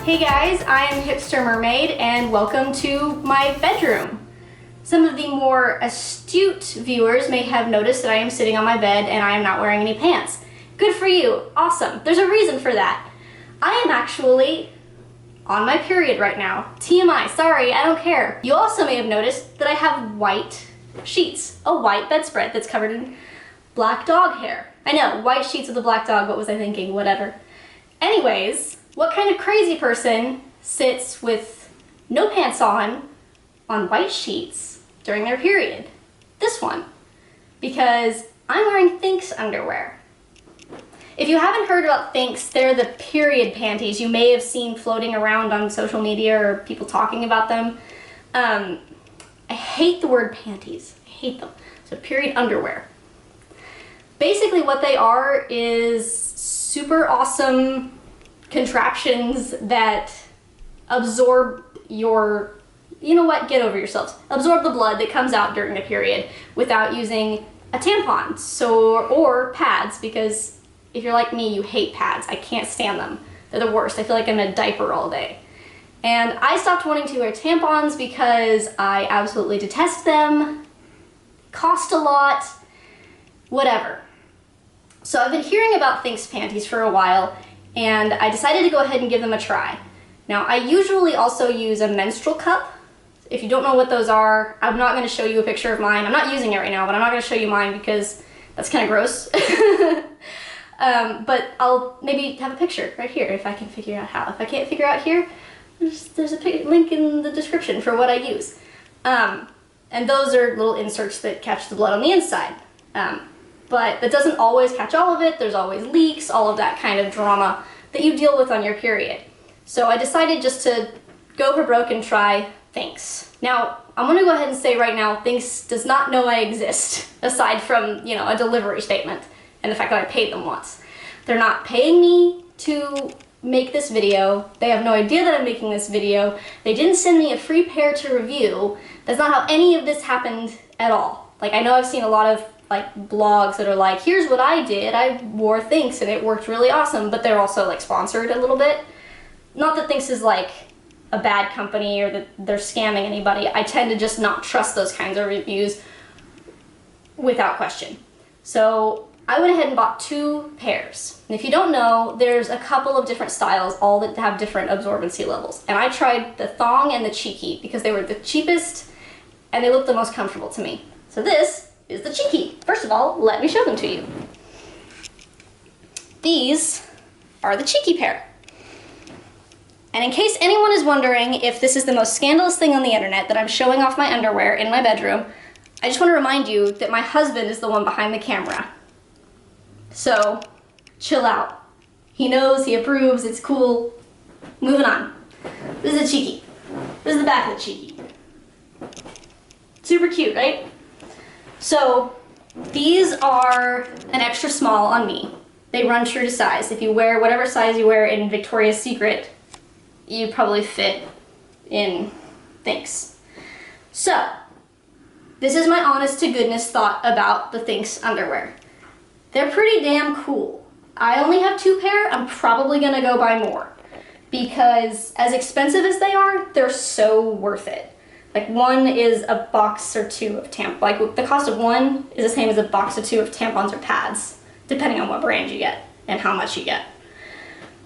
Hey guys, I am HipsterMermaid and welcome to my bedroom. Some of the more astute viewers may have noticed that I am sitting on my bed and I am not wearing any pants. Good for you, awesome. There's a reason for that. I am actually on my period right now. TMI, sorry, I don't care. You also may have noticed that I have white sheets, a white bedspread that's covered in black dog hair. I know, white sheets with a black dog, what was I thinking, whatever. Anyways, what kind of crazy person sits with no pants on white sheets during their period? This one. Because I'm wearing Thinx underwear. If you haven't heard about Thinx, they're the period panties you may have seen floating around on social media or people talking about them. I hate the word panties. I hate them. So period underwear. Basically what they are is super awesome contraptions that absorb your, you know what, get over yourselves. Absorb the blood that comes out during the period without using a tampon or pads, because if you're like me, you hate pads. I can't stand them. They're the worst. I feel like I'm in a diaper all day. And I stopped wanting to wear tampons because I absolutely detest them, cost a lot, whatever. So I've been hearing about Thinx panties for a while, and I decided to go ahead and give them a try. Now, I usually also use a menstrual cup. If you don't know what those are, I'm not going to show you a picture of mine. I'm not using it right now, but I'm not going to show you mine because that's kind of gross. But I'll maybe have a picture right here if I can figure out how. If I can't figure out here, there's a link in the description for what I use. And those are little inserts that catch the blood on the inside. But that doesn't always catch all of it. There's always leaks, all of that kind of drama that you deal with on your period. So I decided just to go for broke and try Thinx. Now, I'm gonna go ahead and say right now, Thinx does not know I exist, aside from, you know, a delivery statement and the fact that I paid them once. They're not paying me to make this video. They have no idea that I'm making this video. They didn't send me a free pair to review. That's not how any of this happened at all. Like, I know I've seen a lot of like blogs that are like, here's what I did. I wore Thinx and it worked really awesome, but they're also like sponsored a little bit. Not that Thinx is like a bad company or that they're scamming anybody. I tend to just not trust those kinds of reviews without question. So I went ahead and bought 2 pairs. And if you don't know, there's a couple of different styles, all that have different absorbency levels. And I tried the thong and the cheeky because they were the cheapest and they looked the most comfortable to me. So this is the cheeky. First of all, let me show them to you. These are the cheeky pair. And in case anyone is wondering if this is the most scandalous thing on the internet, that I'm showing off my underwear in my bedroom, I just want to remind you that my husband is the one behind the camera. So, chill out. He knows, he approves, it's cool. Moving on. This is the cheeky. This is the back of the cheeky. Super cute, right? So, these are an extra small on me. They run true to size. If you wear whatever size you wear in Victoria's Secret, you probably fit in Thinx. So, this is my honest to goodness thought about the Thinx underwear. They're pretty damn cool. I only have 2 pair, I'm probably gonna go buy more. Because as expensive as they are, they're so worth it. Like, one is a box or 2 of tampons. Like, the cost of one is the same as a box or 2 of tampons or pads, depending on what brand you get and how much you get.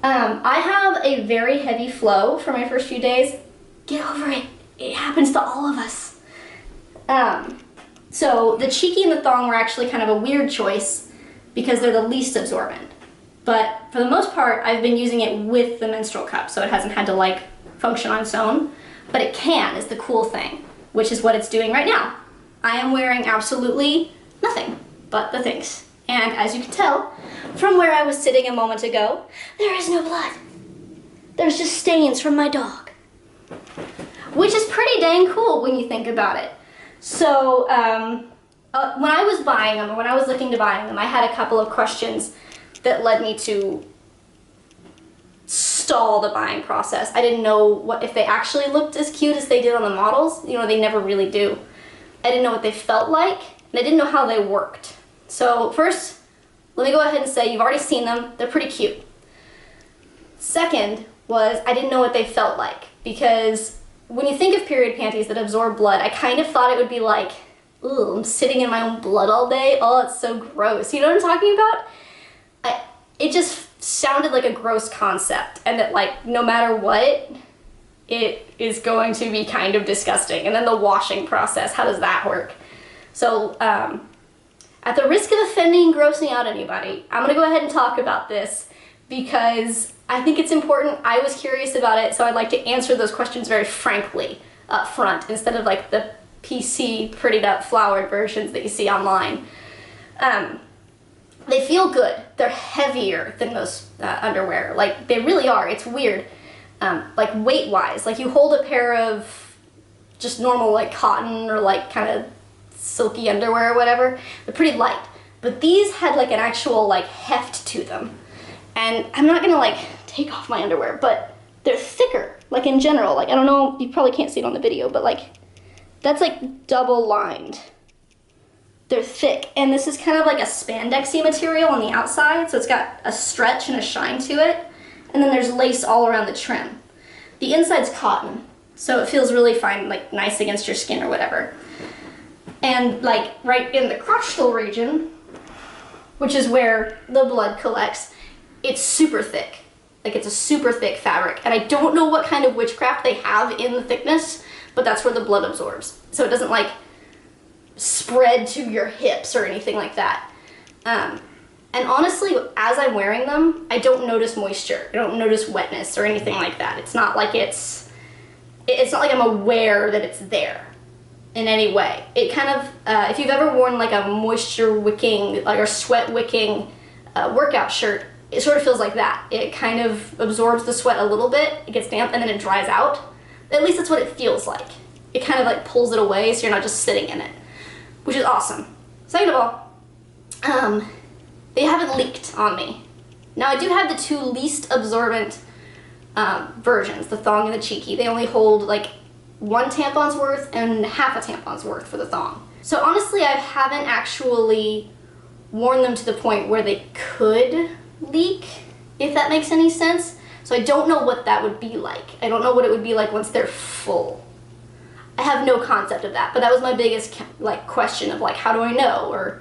I have a very heavy flow for my first few days. Get over it. It happens to all of us. So the cheeky and the thong were actually kind of a weird choice because they're the least absorbent. But for the most part, I've been using it with the menstrual cup, so it hasn't had to like function on its own. But it can, is the cool thing, which is what it's doing right now. I am wearing absolutely nothing but the Thinx. And as you can tell, from where I was sitting a moment ago, there is no blood. There's just stains from my dog. Which is pretty dang cool when you think about it. So, when I was buying them, or when I was looking to buy them, I had a couple of questions that led me to stall the buying process. I didn't know if they actually looked as cute as they did on the models. You know, they never really do. I didn't know what they felt like, and I didn't know how they worked. So first, let me go ahead and say you've already seen them. They're pretty cute. Second, was I didn't know what they felt like, because when you think of period panties that absorb blood, I kind of thought it would be like, ooh, I'm sitting in my own blood all day. Oh, it's so gross. You know what I'm talking about? It just sounded like a gross concept, and that like no matter what, it is going to be kind of disgusting. And then the washing process, how does that work? So at the risk of offending and grossing out anybody, I'm gonna go ahead and talk about this because I think it's important. I was curious about it, so I'd like to answer those questions very frankly up front instead of like the PC prettied up flowered versions that you see online. They feel good. They're heavier than most underwear. Like, they really are. It's weird. Like weight-wise, like you hold a pair of just normal like cotton or like kind of silky underwear or whatever, they're pretty light. But these had like an actual like heft to them. And I'm not gonna like take off my underwear, but they're thicker, like in general. Like, I don't know, you probably can't see it on the video, but like, that's like double lined. They're thick, and this is kind of like a spandexy material on the outside, so it's got a stretch and a shine to it, and then there's lace all around the trim. The inside's cotton, so it feels really fine, like nice against your skin or whatever. And like right in the crotchal region, which is where the blood collects, it's super thick. Like, it's a super thick fabric, and I don't know what kind of witchcraft they have in the thickness, but that's where the blood absorbs. So it doesn't like spread to your hips or anything like that. And honestly, as I'm wearing them, I don't notice moisture. I don't notice wetness or anything like that. It's not like it's not like I'm aware that it's there in any way. It kind of, if you've ever worn like a moisture wicking, like, or sweat wicking workout shirt, it sort of feels like that. It kind of absorbs the sweat a little bit, it gets damp, and then it dries out. At least that's what it feels like. It kind of like pulls it away so you're not just sitting in it, which is awesome. Second of all, they haven't leaked on me. Now, I do have the two least absorbent versions, the thong and the cheeky. They only hold like 1 tampon's worth and half a tampon's worth for the thong. So honestly, I haven't actually worn them to the point where they could leak, if that makes any sense. So I don't know what that would be like. I don't know what it would be like once they're full. I have no concept of that, but that was my biggest like question of like, how do I know? Or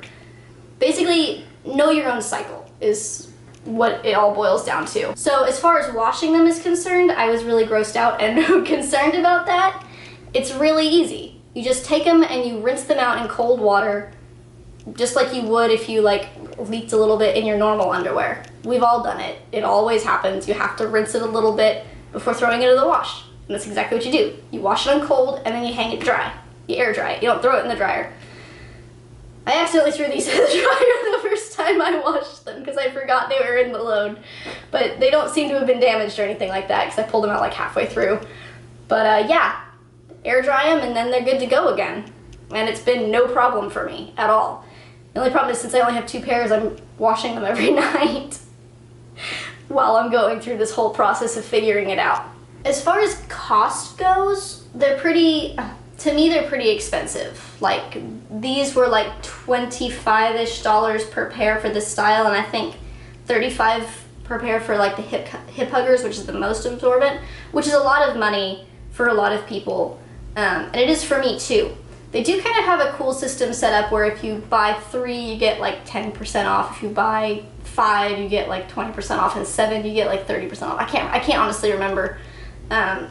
basically, know your own cycle is what it all boils down to. So as far as washing them is concerned, I was really grossed out and concerned about that. It's really easy. You just take them and you rinse them out in cold water, just like you would if you like leaked a little bit in your normal underwear. We've all done it. It always happens. You have to rinse it a little bit before throwing it in the wash. And that's exactly what you do. You wash it on cold and then you hang it dry. You air dry it. You don't throw it in the dryer. I accidentally threw these in the dryer the first time I washed them because I forgot they were in the load. But they don't seem to have been damaged or anything like that because I pulled them out like halfway through. But yeah, air dry them and then they're good to go again. And it's been no problem for me at all. The only problem is since I only have 2 pairs, I'm washing them every night while I'm going through this whole process of figuring it out. As far as cost goes, they're pretty, to me, they're pretty expensive. Like, these were like $25-ish per pair for this style, and I think $35 per pair for like the hip huggers, which is the most absorbent, which is a lot of money for a lot of people, and it is for me too. They do kind of have a cool system set up where if you buy 3, you get like 10% off. If you buy 5, you get like 20% off, and 7, you get like 30% off. I can't honestly remember. But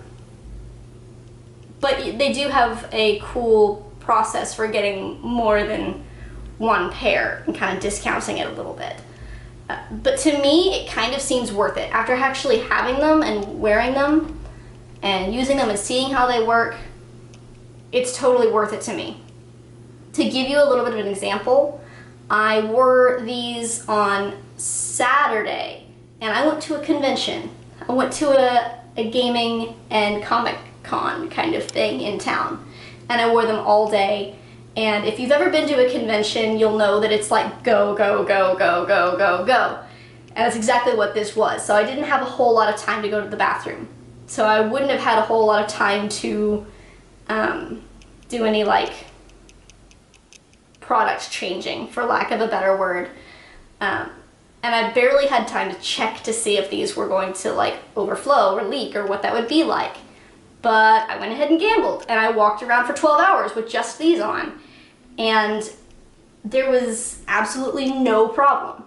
they do have a cool process for getting more than 1 pair and kind of discounting it a little bit. But to me, it kind of seems worth it. After actually having them and wearing them and using them and seeing how they work, it's totally worth it to me. To give you a little bit of an example, I wore these on Saturday and I went to a convention. I went to a gaming and comic con kind of thing in town, and I wore them all day. And if you've ever been to a convention, you'll know that it's like go, go, go, go, go, go, go. And that's exactly what this was. So I didn't have a whole lot of time to go to the bathroom. So I wouldn't have had a whole lot of time to do any like product changing, for lack of a better word. And and I barely had time to check to see if these were going to like overflow or leak or what that would be like. But I went ahead and gambled, and I walked around for 12 hours with just these on, and there was absolutely no problem,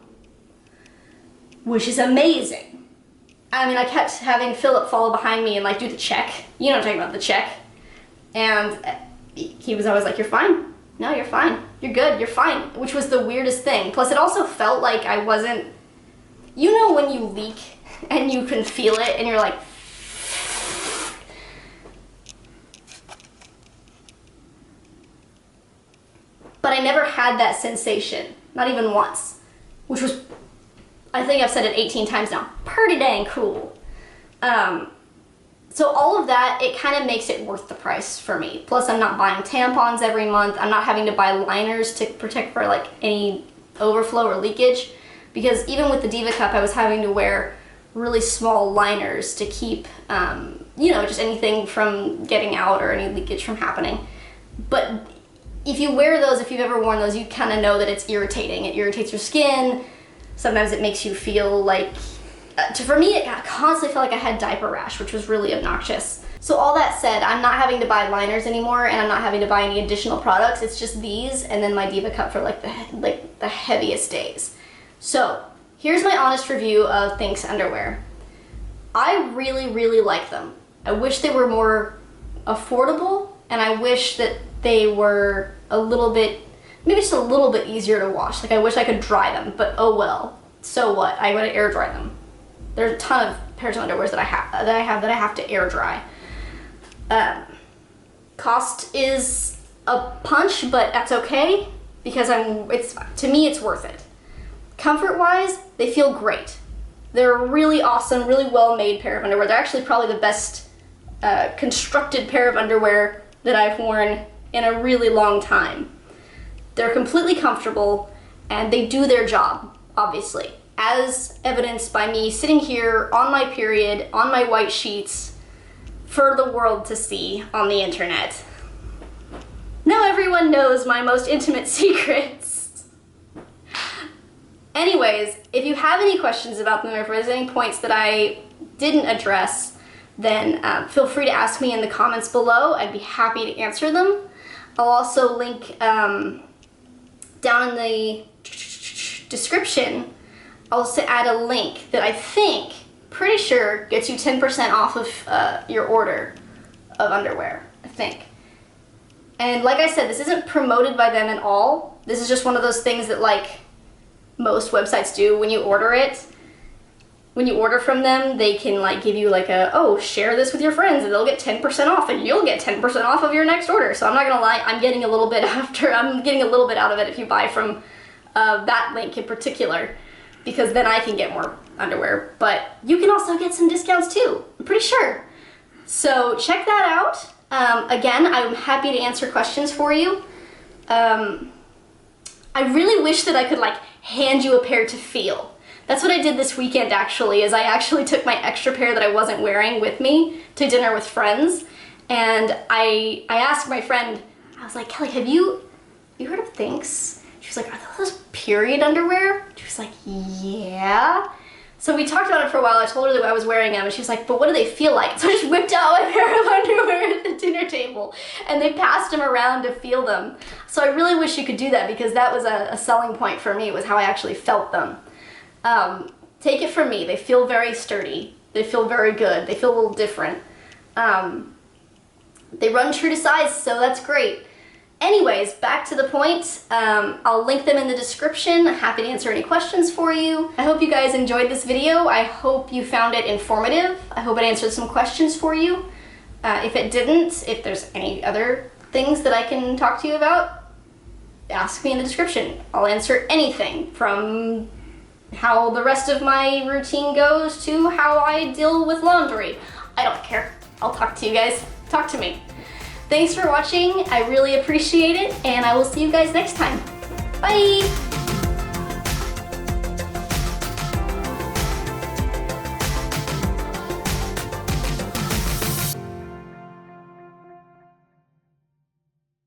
which is amazing. I mean, I kept having Philip follow behind me and like do the check. You know what I'm talking about, the check. And he was always like, you're fine. No, you're fine. You're good. You're fine. Which was the weirdest thing. Plus, it also felt like I wasn't, you know when you leak and you can feel it and you're like, but I never had that sensation, not even once, which was, I think I've said it 18 times now, pretty dang cool. So all of that, it kind of makes it worth the price for me. Plus, I'm not buying tampons every month. I'm not having to buy liners to protect for like any overflow or leakage, because even with the Diva Cup, I was having to wear really small liners to keep, you know, just anything from getting out or any leakage from happening. But if you wear those, if you've ever worn those, you kind of know that it's irritating. It irritates your skin. Sometimes it makes you feel like, for me, I constantly felt like I had diaper rash, which was really obnoxious. So all that said, I'm not having to buy liners anymore, and I'm not having to buy any additional products. It's just these, and then my Diva Cup for like the heaviest days. So here's my honest review of Thinx underwear. I really, really like them. I wish they were more affordable, and I wish that they were a little bit, maybe just a little bit easier to wash. Like, I wish I could dry them, but oh well. So what? I gotta air dry them. There's a ton of pairs of underwears that I have to air dry. Cost is a punch, but that's okay because to me it's worth it. Comfort-wise, they feel great. They're a really awesome, really well-made pair of underwear. They're actually probably the best constructed pair of underwear that I've worn in a really long time. They're completely comfortable, and they do their job, obviously, as evidenced by me sitting here on my period, on my white sheets, for the world to see on the internet. Now everyone knows my most intimate secrets. Anyways, if you have any questions about them, or if there's any points that I didn't address, then feel free to ask me in the comments below. I'd be happy to answer them. I'll also link down in the description, I'll also add a link that I think, pretty sure, gets you 10% off of your order of underwear, I think. And like I said, this isn't promoted by them at all. This is just one of those things that like most websites do when you order it. When you order from them, they can like give you like a, oh, share this with your friends and they'll get 10% off and you'll get 10% off of your next order. So I'm not gonna lie, I'm getting a little bit out of it if you buy from that link in particular, because then I can get more underwear. But you can also get some discounts too, I'm pretty sure. So check that out. Again, I'm happy to answer questions for you. I really wish that I could like hand you a pair to feel. That's what I did this weekend actually, is I actually took my extra pair that I wasn't wearing with me to dinner with friends. And I asked my friend, I was like, Kelly, have you heard of Thinx? She was like, are those period underwear? She was like, yeah. So we talked about it for a while. I told her that I was wearing them, and she was like, but what do they feel like? So I just whipped out my pair of underwear at the dinner table, and they passed them around to feel them. So I really wish you could do that, because that was a selling point for me, was how I actually felt them. Take it from me, they feel very sturdy. They feel very good. They feel a little different. They run true to size, so that's great. Anyways, back to the point. I'll link them in the description. Happy to answer any questions for you. I hope you guys enjoyed this video. I hope you found it informative. I hope it answered some questions for you. If it didn't, if there's any other things that I can talk to you about, ask me in the description. I'll answer anything, from how the rest of my routine goes to how I deal with laundry. I don't care. I'll talk to you guys. Talk to me. Thanks for watching. I really appreciate it, and I will see you guys next time. Bye!